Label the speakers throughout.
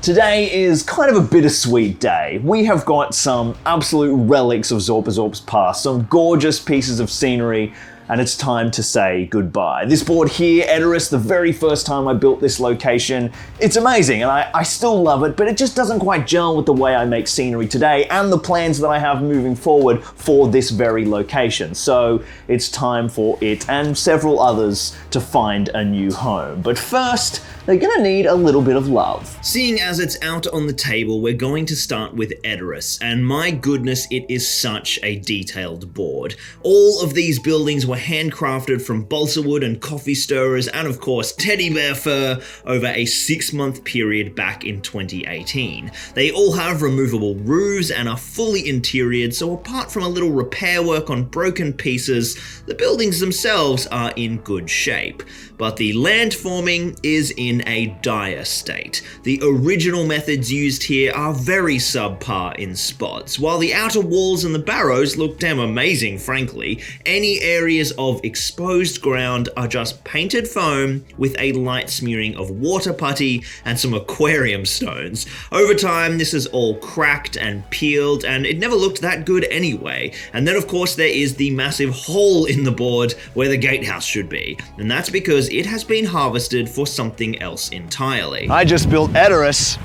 Speaker 1: Today is kind of a bittersweet day. We have got some absolute relics of Zorpazorp's past, some gorgeous pieces of scenery, and it's time to say goodbye. This board here, Edoras, the very first time I built this location, it's amazing and I still love it, but it just doesn't quite gel with the way I make scenery today and the plans that I have moving forward for this very location. So it's time for it and several others to find a new home. But first, they're gonna need a little bit of love.
Speaker 2: Seeing as it's out on the table, we're going to start with Edoras, and my goodness, it is such a detailed board. All of these buildings were handcrafted from balsa wood and coffee stirrers and of course teddy bear fur over a 6-month period back in 2018. They all have removable roofs and are fully interioured, so apart from a little repair work on broken pieces, the buildings themselves are in good shape. But the landforming is in a dire state. The original methods used here are very subpar in spots. While the outer walls and the barrows look damn amazing, frankly, any areas of exposed ground are just painted foam with a light smearing of water putty and some aquarium stones. Over time, this is all cracked and peeled, and it never looked that good anyway. And then of course there is the massive hole in the board where the gatehouse should be, and that's because it has been harvested for something else entirely.
Speaker 1: I just built Edoras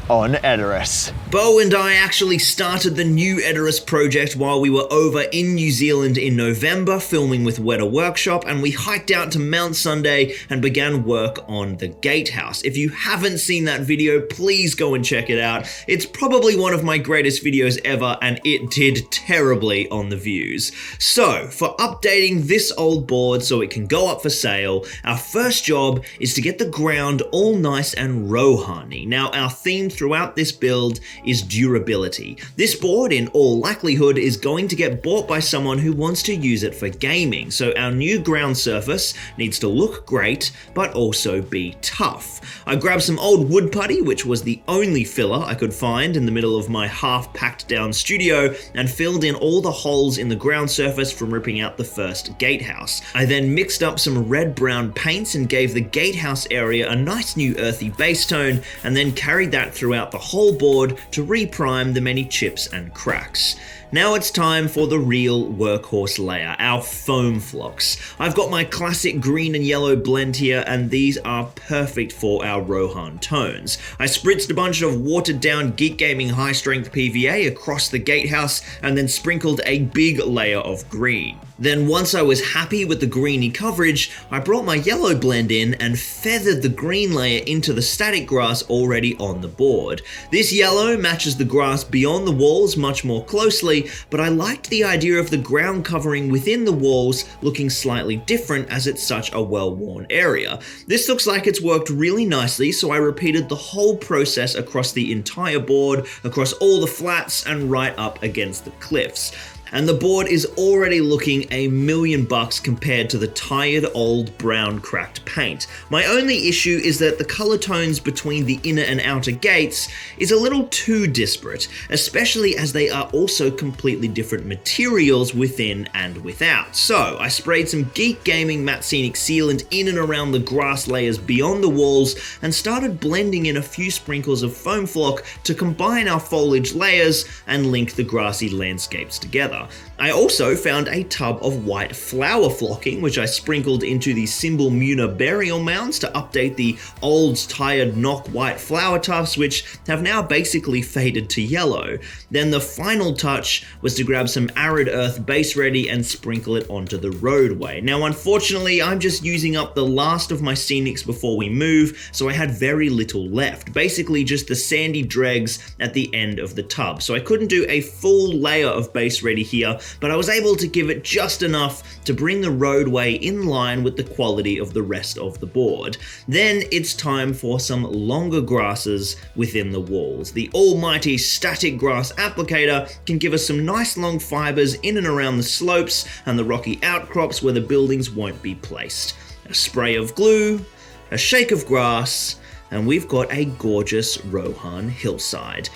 Speaker 1: on Edoras.
Speaker 2: Bo and I actually started the new Edoras project while we were over in New Zealand in November filming with Weta Workshop, and we hiked out to Mount Sunday and began work on the Gatehouse. If you haven't seen that video, please go and check it out. It's probably one of my greatest videos ever, and it did terribly on the views. So, for updating this old board so it can go up for sale, our first job is to get the ground all nice and Rohan-y. Now, our theme throughout this build is durability. This board, in all likelihood, is going to get bought by someone who wants to use it for gaming, so our new ground surface needs to look great, but also be tough. I grabbed some old wood putty, which was the only filler I could find in the middle of my half-packed down studio, and filled in all the holes in the ground surface from ripping out the first gatehouse. I then mixed up some red-brown paints and gave the gatehouse area a nice new earthy base tone, and then carried that throughout the whole board to reprime the many chips and cracks. Now it's time for the real workhorse layer, our foam flocks. I've got my classic green and yellow blend here, and these are perfect for our Rohan tones. I spritzed a bunch of watered down Geek Gaming high strength PVA across the gatehouse and then sprinkled a big layer of green. Then once I was happy with the greeny coverage, I brought my yellow blend in and feathered the green layer into the static grass already on the board. This yellow matches the grass beyond the walls much more closely, but I liked the idea of the ground covering within the walls looking slightly different as it's such a well-worn area. This looks like it's worked really nicely, so I repeated the whole process across the entire board, across all the flats and right up against the cliffs. And the board is already looking $1,000,000 compared to the tired old brown cracked paint. My only issue is that the color tones between the inner and outer gates is a little too disparate, especially as they are also completely different materials within and without. So I sprayed some Geek Gaming Matte Scenic sealant in and around the grass layers beyond the walls and started blending in a few sprinkles of foam flock to combine our foliage layers and link the grassy landscapes together. I also found a tub of white flower flocking, which I sprinkled into the Symbol Muna burial mounds to update the old tired knock white flower tufts, which have now basically faded to yellow. Then the final touch was to grab some arid earth base ready and sprinkle it onto the roadway. Now unfortunately, I'm just using up the last of my scenics before we move, so I had very little left, basically just the sandy dregs at the end of the tub. So I couldn't do a full layer of base ready here, but I was able to give it just enough to bring the roadway in line with the quality of the rest of the board. Then it's time for some longer grasses within the walls. The almighty static grass applicator can give us some nice long fibers in and around the slopes and the rocky outcrops where the buildings won't be placed. A spray of glue, a shake of grass, and we've got a gorgeous Rohan hillside.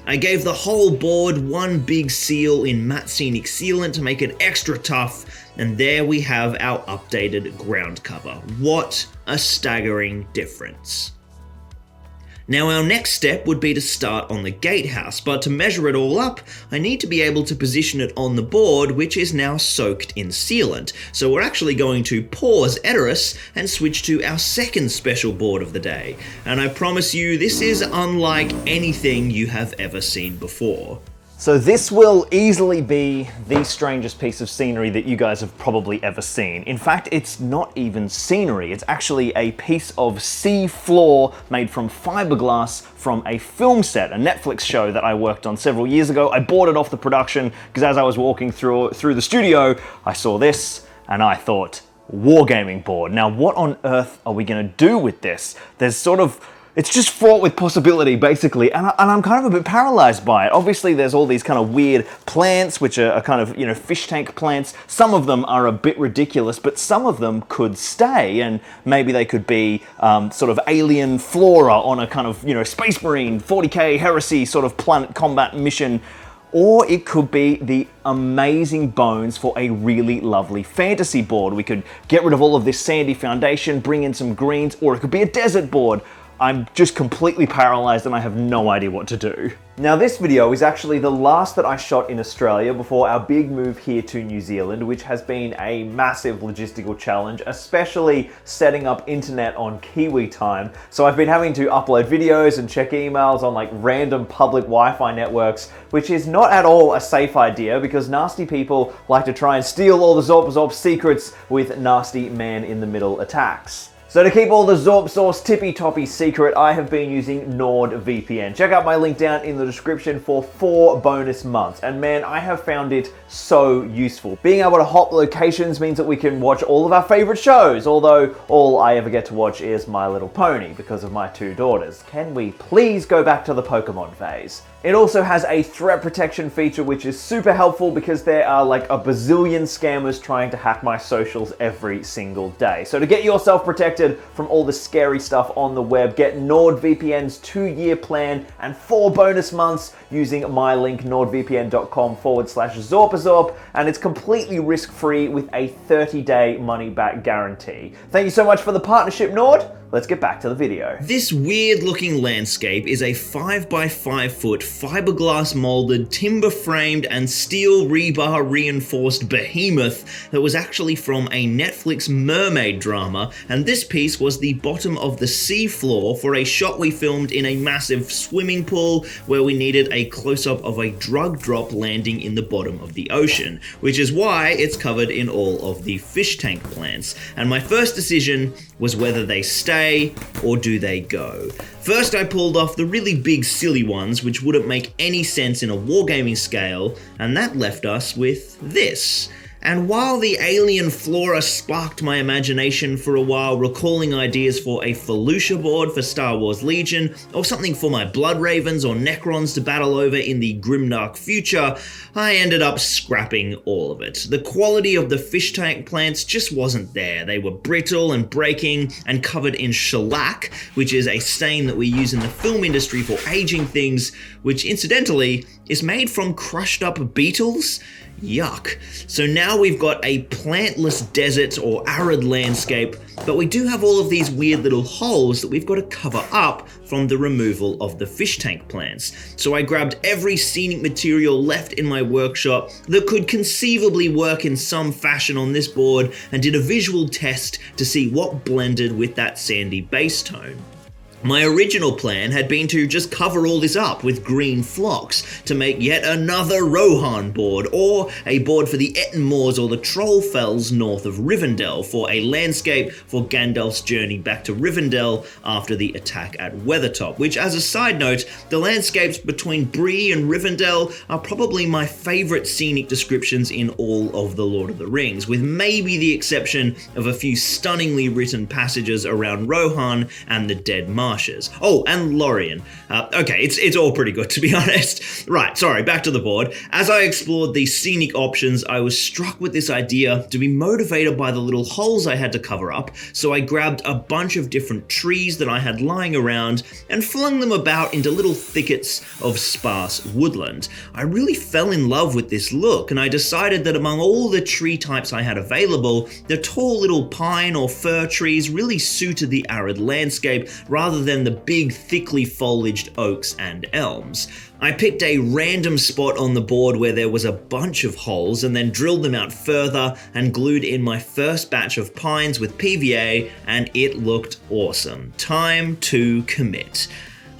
Speaker 2: I gave the whole board one big seal in matte scenic sealant to make it extra tough, and there we have our updated ground cover. What a staggering difference. Now our next step would be to start on the Gatehouse, but to measure it all up, I need to be able to position it on the board, which is now soaked in sealant. So we're actually going to pause Edoras and switch to our second special board of the day. And I promise you, this is unlike anything you have ever seen before.
Speaker 1: So this will easily be the strangest piece of scenery that you guys have probably ever seen. In fact, it's not even scenery. It's actually a piece of sea floor made from fiberglass from a film set, a Netflix show that I worked on several years ago. I bought it off the production because as I was walking through the studio, I saw this and I thought, Wargaming board. Now, what on earth are we gonna do with this? It's just fraught with possibility, basically, and I'm kind of a bit paralyzed by it. Obviously, there's all these kind of weird plants, which are kind of, fish tank plants. Some of them are a bit ridiculous, but some of them could stay, and maybe they could be sort of alien flora on a kind of, Space Marine, 40k heresy sort of planet combat mission. Or it could be the amazing bones for a really lovely fantasy board. We could get rid of all of this sandy foundation, bring in some greens, or it could be a desert board. I'm just completely paralyzed and I have no idea what to do. Now this video is actually the last that I shot in Australia before our big move here to New Zealand, which has been a massive logistical challenge, especially setting up internet on Kiwi time. So I've been having to upload videos and check emails on like random public Wi-Fi networks, which is not at all a safe idea because nasty people like to try and steal all the Zorpazorp secrets with nasty man-in-the-middle attacks. So to keep all the Zorp Source tippy-toppy secret, I have been using NordVPN. Check out my link down in the description for 4 bonus months. And man, I have found it so useful. Being able to hop locations means that we can watch all of our favorite shows, although all I ever get to watch is My Little Pony because of my 2 daughters. Can we please go back to the Pokemon phase? It also has a threat protection feature which is super helpful because there are like a bazillion scammers trying to hack my socials every single day. So to get yourself protected from all the scary stuff on the web, get NordVPN's 2-year plan and 4 bonus months using my link nordvpn.com/Zorpazorp, and it's completely risk-free with a 30-day money-back guarantee. Thank you so much for the partnership, Nord. Let's get back to the video.
Speaker 2: This weird looking landscape is a 5x5 foot fiberglass molded, timber framed and steel rebar reinforced behemoth that was actually from a Netflix mermaid drama, and this piece was the bottom of the sea floor for a shot we filmed in a massive swimming pool where we needed a close-up of a drug drop landing in the bottom of the ocean, which is why it's covered in all of the fish tank plants. And my first decision was whether they stay or do they go. First I pulled off the really big silly ones which wouldn't make any sense in a wargaming scale, and that left us with this. And while the alien flora sparked my imagination for a while, recalling ideas for a Felucia board for Star Wars Legion, or something for my Blood Ravens or Necrons to battle over in the grimdark future, I ended up scrapping all of it. The quality of the fish tank plants just wasn't there. They were brittle and breaking and covered in shellac, which is a stain that we use in the film industry for aging things, which incidentally is made from crushed up beetles. Yuck. So now we've got a plantless desert or arid landscape, but we do have all of these weird little holes that we've got to cover up from the removal of the fish tank plants. So I grabbed every scenic material left in my workshop that could conceivably work in some fashion on this board and did a visual test to see what blended with that sandy base tone. My original plan had been to just cover all this up with green flocks to make yet another Rohan board, or a board for the Etten Moors or the Troll Fells north of Rivendell for a landscape for Gandalf's journey back to Rivendell after the attack at Weathertop, which, as a side note, the landscapes between Bree and Rivendell are probably my favourite scenic descriptions in all of the Lord of the Rings, with maybe the exception of a few stunningly written passages around Rohan and the Dead Marshes. Oh, and Lorien. Okay, it's all pretty good, to be honest. Right, sorry, back to the board. As I explored the scenic options, I was struck with this idea to be motivated by the little holes I had to cover up, so I grabbed a bunch of different trees that I had lying around and flung them about into little thickets of sparse woodland. I really fell in love with this look, and I decided that among all the tree types I had available, the tall little pine or fir trees really suited the arid landscape rather rather than the big, thickly foliaged oaks and elms. I picked a random spot on the board where there was a bunch of holes and then drilled them out further and glued in my first batch of pines with PVA, and it looked awesome. Time to commit.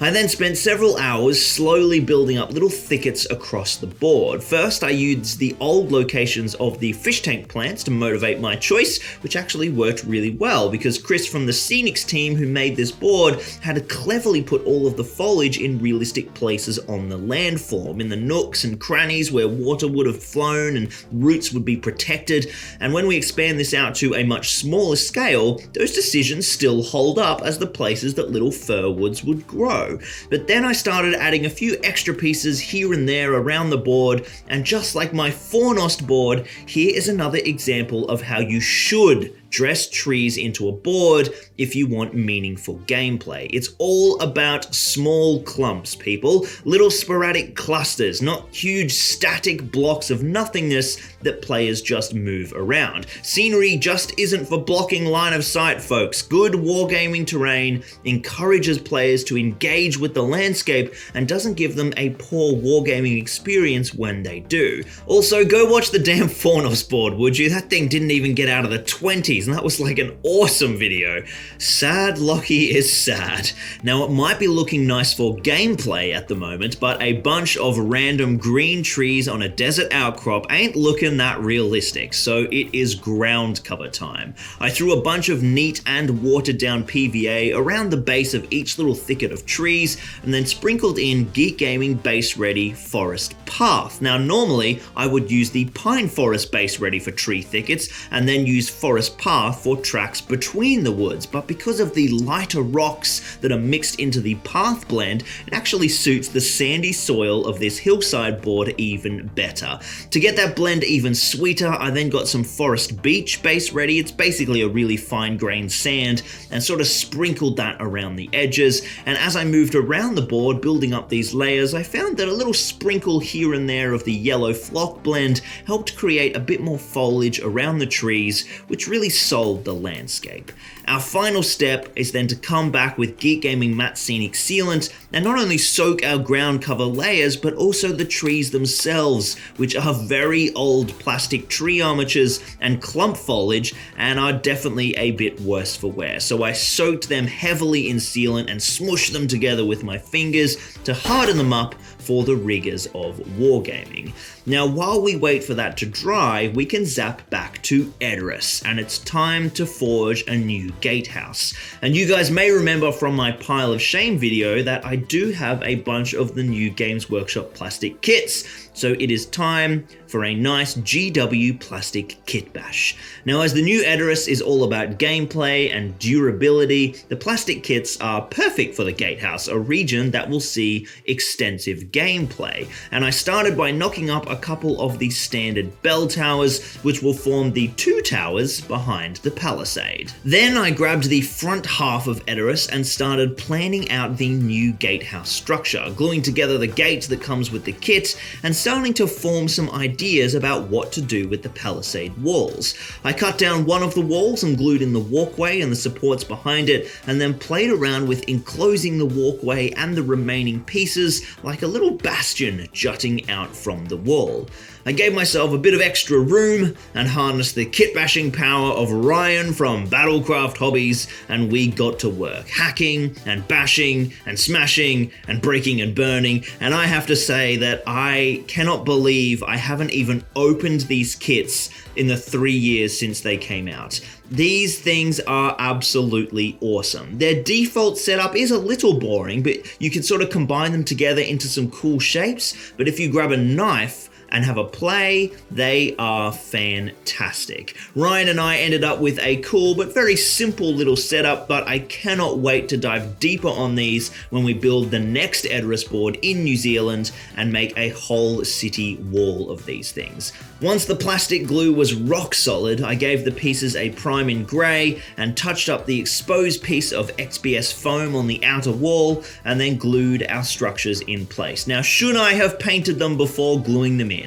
Speaker 2: I then spent several hours slowly building up little thickets across the board. First, I used the old locations of the fish tank plants to motivate my choice, which actually worked really well because Chris from the Scenics team who made this board had cleverly put all of the foliage in realistic places on the landform, in the nooks and crannies where water would have flown and roots would be protected. And when we expand this out to a much smaller scale, those decisions still hold up as the places that little fir woods would grow. But then I started adding a few extra pieces here and there around the board, and just like my Fornost board, here is another example of how you should dress trees into a board if you want meaningful gameplay. It's all about small clumps, people. Little sporadic clusters, not huge static blocks of nothingness that players just move around. Scenery just isn't for blocking line of sight, folks. Good wargaming terrain encourages players to engage with the landscape and doesn't give them a poor wargaming experience when they do. Also, go watch the damn Fornos board, would you? That thing didn't even get out of the 20s. And that was like an awesome video. Sad Lockie is sad. Now it might be looking nice for gameplay at the moment, but a bunch of random green trees on a desert outcrop ain't looking that realistic, so it is ground cover time. I threw a bunch of neat and watered down PVA around the base of each little thicket of trees, and then sprinkled in Geek Gaming base ready forest path. Now normally I would use the pine forest base ready for tree thickets, and then use forest path for tracks between the woods, but because of the lighter rocks that are mixed into the path blend, it actually suits the sandy soil of this hillside board even better. To get that blend even sweeter, I then got some forest beach base ready. It's basically a really fine-grained sand, and sort of sprinkled that around the edges. And as I moved around the board building up these layers, I found that a little sprinkle here and there of the yellow flock blend helped create a bit more foliage around the trees, which really sold the landscape. Our final step is then to come back with Geek Gaming Matte Scenic Sealant and not only soak our ground cover layers, but also the trees themselves, which are very old plastic tree armatures and clump foliage and are definitely a bit worse for wear. So I soaked them heavily in sealant and smushed them together with my fingers to harden them up for the rigors of wargaming. Now, while we wait for that to dry, we can zap back to Edoras, and it's time to forge a new gatehouse. And you guys may remember from my pile of shame video that I do have a bunch of the new Games Workshop plastic kits, so it is time for a nice GW plastic kit bash. Now, as the new Edoras is all about gameplay and durability, the plastic kits are perfect for the Gatehouse, a region that will see extensive gameplay. And I started by knocking up a couple of the standard bell towers, which will form the two towers behind the palisade. Then I grabbed the front half of Edoras and started planning out the new Gatehouse structure, gluing together the gate that comes with the kit and starting to form some ideas about what to do with the palisade walls. I cut down one of the walls and glued in the walkway and the supports behind it, and then played around with enclosing the walkway and the remaining pieces like a little bastion jutting out from the wall. I gave myself a bit of extra room and harnessed the kit bashing power of Ryan from Battlecraft Hobbies, and we got to work, hacking and bashing and smashing and breaking and burning. And I have to say that I cannot believe I haven't even opened these kits in the 3 years since they came out. These things are absolutely awesome. Their default setup is a little boring, but you can sort of combine them together into some cool shapes. But if you grab a knife and have a play, they are fantastic. Ryan and I ended up with a cool but very simple little setup, but I cannot wait to dive deeper on these when we build the next Edoras board in New Zealand and make a whole city wall of these things. Once the plastic glue was rock solid, I gave the pieces a prime in grey and touched up the exposed piece of XPS foam on the outer wall, and then glued our structures in place. Now, should I have painted them before gluing them in?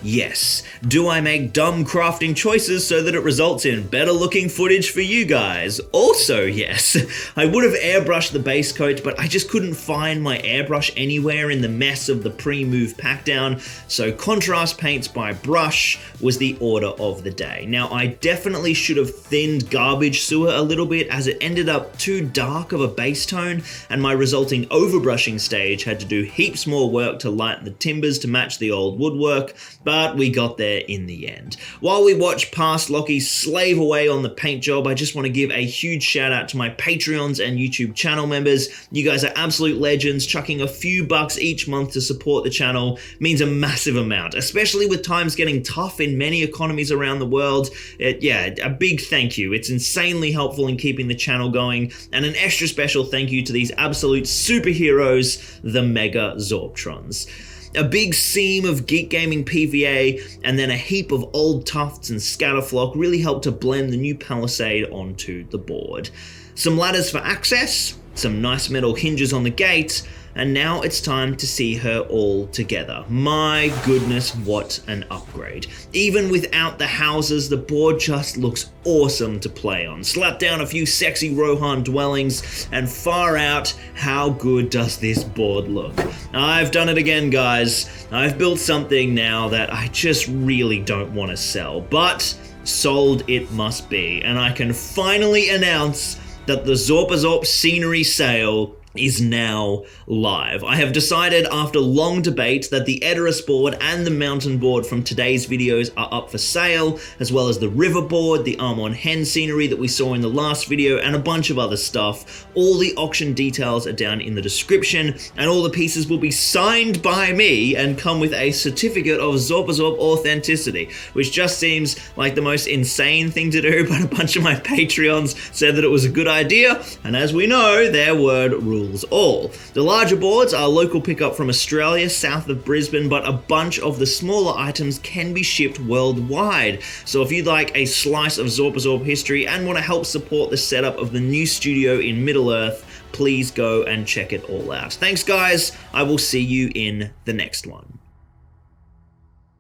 Speaker 2: Yes. Do I make dumb crafting choices so that it results in better looking footage for you guys? Also yes. I would have airbrushed the base coat, but I just couldn't find my airbrush anywhere in the mess of the pre-move pack down, so contrast paints by brush was the order of the day. Now I definitely should have thinned garbage sewer a little bit, as it ended up too dark of a base tone, and my resulting overbrushing stage had to do heaps more work to lighten the timbers to match the old woodwork, but we got there in the end. While we watch past Lockie slave away on the paint job, I just want to give a huge shout out to my Patreons and YouTube channel members. You guys are absolute legends. Chucking a few bucks each month to support the channel means a massive amount, especially with times getting tough in many economies around the world. Yeah, a big thank you. It's insanely helpful in keeping the channel going, and an extra special thank you to these absolute superheroes, the Mega Zorptrons. A big seam of Geek Gaming PVA and then a heap of old tufts and scatterflock really helped to blend the new palisade onto the board. Some ladders for access, some nice metal hinges on the gate, and now it's time to see her all together. My goodness, what an upgrade. Even without the houses, the board just looks awesome to play on. Slap down a few sexy Rohan dwellings, and far out, how good does this board look? I've done it again, guys. I've built something now that I just really don't want to sell, but sold it must be, and I can finally announce that the Zorpazorp scenery sale is now live. I have decided after long debate that the Edoras board and the mountain board from today's videos are up for sale, as well as the river board, the Armon Hen scenery that we saw in the last video, and a bunch of other stuff. All the auction details are down in the description, and all the pieces will be signed by me and come with a certificate of Zorpazorp authenticity, which just seems like the most insane thing to do, but a bunch of my Patreons said that it was a good idea, and as we know, their word rules all. The larger boards are local pickup from Australia, south of Brisbane, but a bunch of the smaller items can be shipped worldwide. So if you'd like a slice of Zorpazorp history and want to help support the setup of the new studio in Middle-earth, please go and check it all out. Thanks guys, I will see you in the next one.